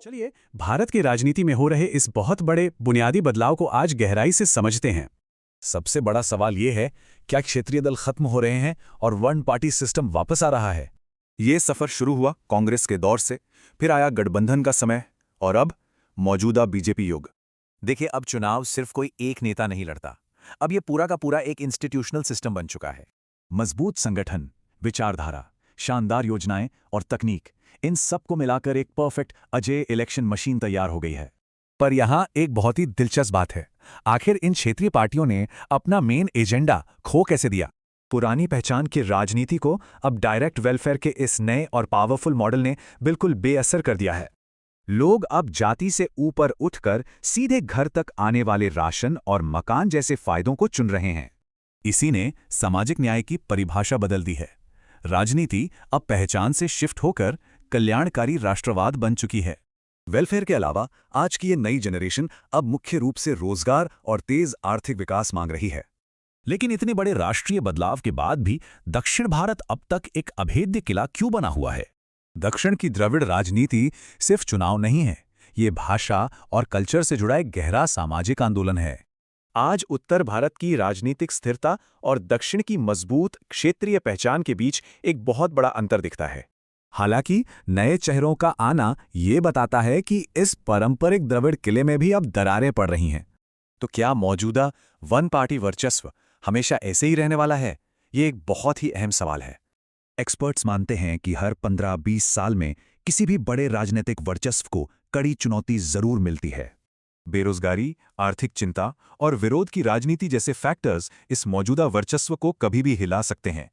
चलिए, भारत की राजनीति में हो रहे इस बहुत बड़े बुनियादी बदलाव को आज गहराई से समझते हैं। सबसे बड़ा सवाल ये है, क्या क्षेत्रीय दल खत्म हो रहे हैं और वन पार्टी सिस्टम वापस आ रहा है? ये सफर शुरू हुआ कांग्रेस के दौर से, फिर आया गठबंधन का समय और अब मौजूदा बीजेपी युग। देखिए, अब चुनाव सिर्फ कोई एक नेता नहीं लड़ता। अब ये पूरा का पूरा एक इंस्टीट्यूशनल सिस्टम बन चुका है। मजबूत संगठन, विचारधारा, शानदार योजनाएं और तकनीक, इन सब को मिलाकर एक परफेक्ट अजेय इलेक्शन मशीन तैयार हो गई है। पर यहाँ एक बहुत ही दिलचस्प बात है, आखिर इन क्षेत्रीय पार्टियों ने अपना मेन एजेंडा खो कैसे दिया? पुरानी पहचान की राजनीति को अब डायरेक्ट वेलफेयर के इस नए और पावरफुल मॉडल ने बिल्कुल बेअसर कर दिया है। लोग अब जाति से ऊपर उठकर सीधे घर तक आने वाले राशन और मकान जैसे फायदों को चुन रहे हैं। इसी ने सामाजिक न्याय की परिभाषा बदल दी है। राजनीति अब पहचान से शिफ्ट होकर कल्याणकारी राष्ट्रवाद बन चुकी है। वेलफेयर के अलावा आज की ये नई जनरेशन अब मुख्य रूप से रोजगार और तेज आर्थिक विकास मांग रही है। लेकिन इतने बड़े राष्ट्रीय बदलाव के बाद भी दक्षिण भारत अब तक एक अभेद्य किला क्यों बना हुआ है? दक्षिण की द्रविड़ राजनीति सिर्फ चुनाव नहीं है, ये भाषा और कल्चर से जुड़ा एक गहरा सामाजिक आंदोलन है। आज उत्तर भारत की राजनीतिक स्थिरता और दक्षिण की मजबूत क्षेत्रीय पहचान के बीच एक बहुत बड़ा अंतर दिखता है। हालांकि नए चेहरों का आना ये बताता है कि इस पारंपरिक द्रविड़ किले में भी अब दरारें पड़ रही हैं। तो क्या मौजूदा वन पार्टी वर्चस्व हमेशा ऐसे ही रहने वाला है? ये एक बहुत ही अहम सवाल है। एक्सपर्ट्स मानते हैं कि हर 15-20 साल में किसी भी बड़े राजनीतिक वर्चस्व को कड़ी चुनौती जरूर मिलती है। बेरोजगारी, आर्थिक चिंता और विरोध की राजनीति जैसे फैक्टर्स इस मौजूदा वर्चस्व को कभी भी हिला सकते हैं।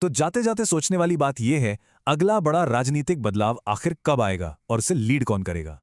तो जाते जाते सोचने वाली बात यह है, अगला बड़ा राजनीतिक बदलाव आखिर कब आएगा और इसे लीड कौन करेगा?